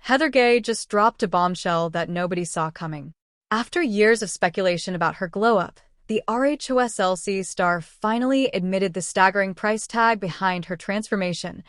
Heather Gay just dropped a bombshell that nobody saw coming. After years of speculation about her glow-up, the RHOSLC star finally admitted the staggering price tag behind her transformation,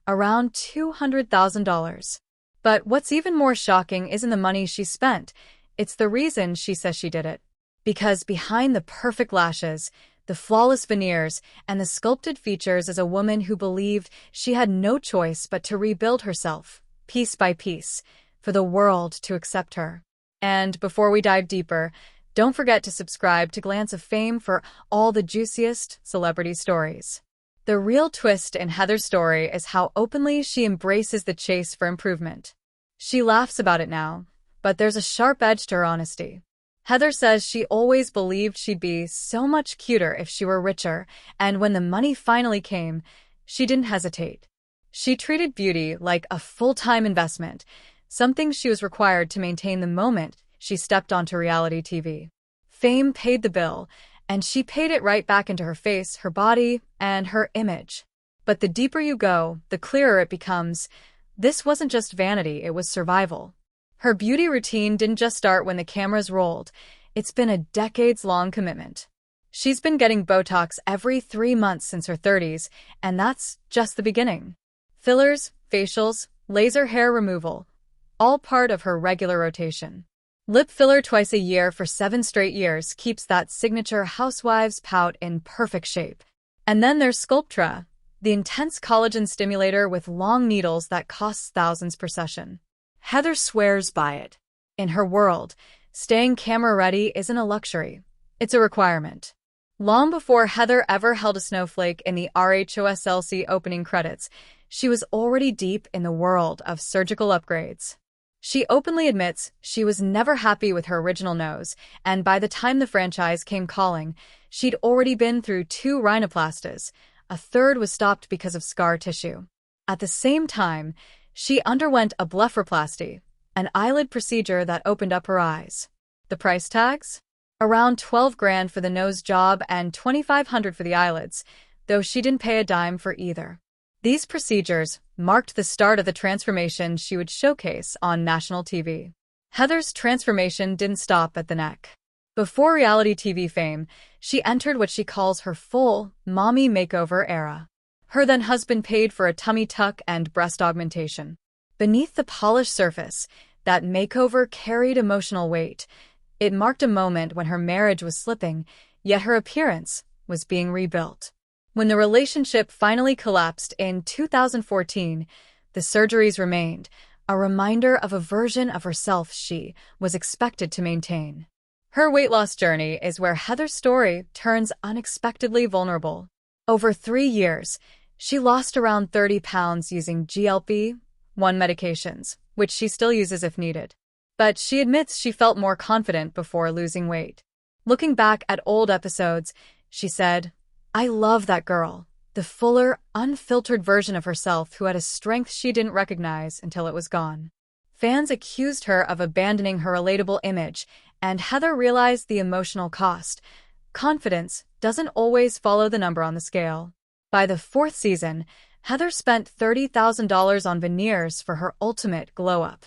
around $200,000. But what's even more shocking isn't the money she spent, it's the reason she says she did it. Because behind the perfect lashes, the flawless veneers, and the sculpted features is a woman who believed she had no choice but to rebuild herself, piece by piece, for the world to accept her. And before we dive deeper, don't forget to subscribe to Glance of Fame for all the juiciest celebrity stories. The real twist in Heather's story is how openly she embraces the chase for improvement. She laughs about it now, but there's a sharp edge to her honesty. Heather says she always believed she'd be so much cuter if she were richer, and when the money finally came, she didn't hesitate. She treated beauty like a full-time investment, something she was required to maintain the moment she stepped onto reality TV. Fame paid the bill, and she paid it right back into her face, her body, and her image. But the deeper you go, the clearer it becomes. This wasn't just vanity, it was survival. Her beauty routine didn't just start when the cameras rolled. It's been a decades-long commitment. She's been getting Botox every 3 months since her 30s, and that's just the beginning. Fillers, facials, laser hair removal, all part of her regular rotation. Lip filler twice a year for 7 straight years keeps that signature housewives pout in perfect shape. And then there's Sculptra, the intense collagen stimulator with long needles that costs thousands per session. Heather swears by it. In her world, staying camera-ready isn't a luxury, it's a requirement. Long before Heather ever held a snowflake in the RHOSLC opening credits, she was already deep in the world of surgical upgrades. She openly admits she was never happy with her original nose, and by the time the franchise came calling, she'd already been through 2 rhinoplasties. A third was stopped because of scar tissue. At the same time, she underwent a blepharoplasty, an eyelid procedure that opened up her eyes. The price tags? Around $12,000 for the nose job and $2,500 for the eyelids, though she didn't pay a dime for either. These procedures marked the start of the transformation she would showcase on national TV. Heather's transformation didn't stop at the neck. Before reality TV fame, she entered what she calls her full mommy makeover era. Her then-husband paid for a tummy tuck and breast augmentation. Beneath the polished surface, that makeover carried emotional weight. It marked a moment when her marriage was slipping, yet her appearance was being rebuilt. When the relationship finally collapsed in 2014, the surgeries remained, a reminder of a version of herself she was expected to maintain. Her weight loss journey is where Heather's story turns unexpectedly vulnerable. Over 3 years, she lost around 30 pounds using GLP-1 medications, which she still uses if needed. But she admits she felt more confident before losing weight. Looking back at old episodes, she said, "I love that girl, the fuller, unfiltered version of herself who had a strength she didn't recognize until it was gone." Fans accused her of abandoning her relatable image, and Heather realized the emotional cost. Confidence doesn't always follow the number on the scale. By the 4th season, Heather spent $30,000 on veneers for her ultimate glow-up.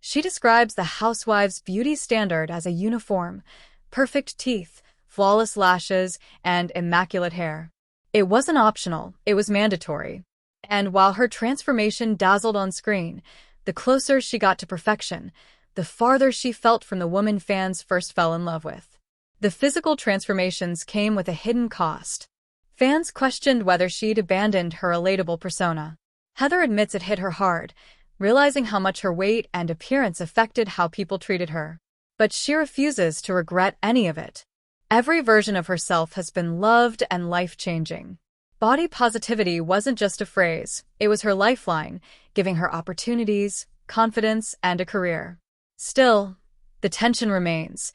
She describes the housewives' beauty standard as a uniform: perfect teeth, flawless lashes, and immaculate hair. It wasn't optional, it was mandatory. And while her transformation dazzled on screen, the closer she got to perfection, the farther she felt from the woman fans first fell in love with. The physical transformations came with a hidden cost. Fans questioned whether she'd abandoned her relatable persona. Heather admits it hit her hard, realizing how much her weight and appearance affected how people treated her. But she refuses to regret any of it. Every version of herself has been loved and life-changing. Body positivity wasn't just a phrase, it was her lifeline, giving her opportunities, confidence, and a career. Still, the tension remains.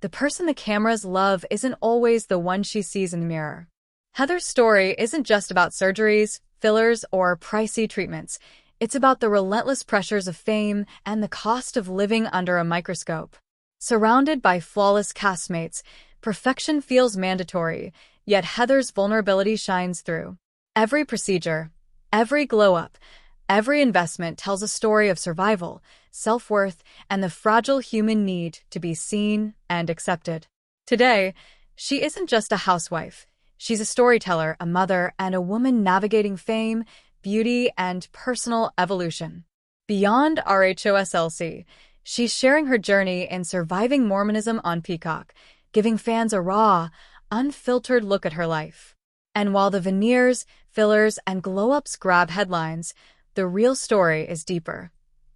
The person the cameras love isn't always the one she sees in the mirror. Heather's story isn't just about surgeries, fillers, or pricey treatments. It's about the relentless pressures of fame and the cost of living under a microscope. Surrounded by flawless castmates, perfection feels mandatory, yet Heather's vulnerability shines through. Every procedure, every glow-up, Every investment tells a story of survival, self-worth, and the fragile human need to be seen and accepted. Today, she isn't just a housewife. She's a storyteller, a mother, and a woman navigating fame, beauty, and personal evolution. Beyond RHOSLC, she's sharing her journey in surviving Mormonism on Peacock, giving fans a raw, unfiltered look at her life. And while the veneers, fillers, and glow-ups grab headlines, the real story is deeper.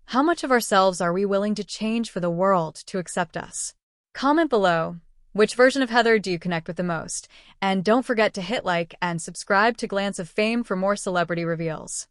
How much of ourselves are we willing to change for the world to accept us? Comment below. Which version of Heather do you connect with the most? And don't forget to hit like and subscribe to Glance of Fame for more celebrity reveals.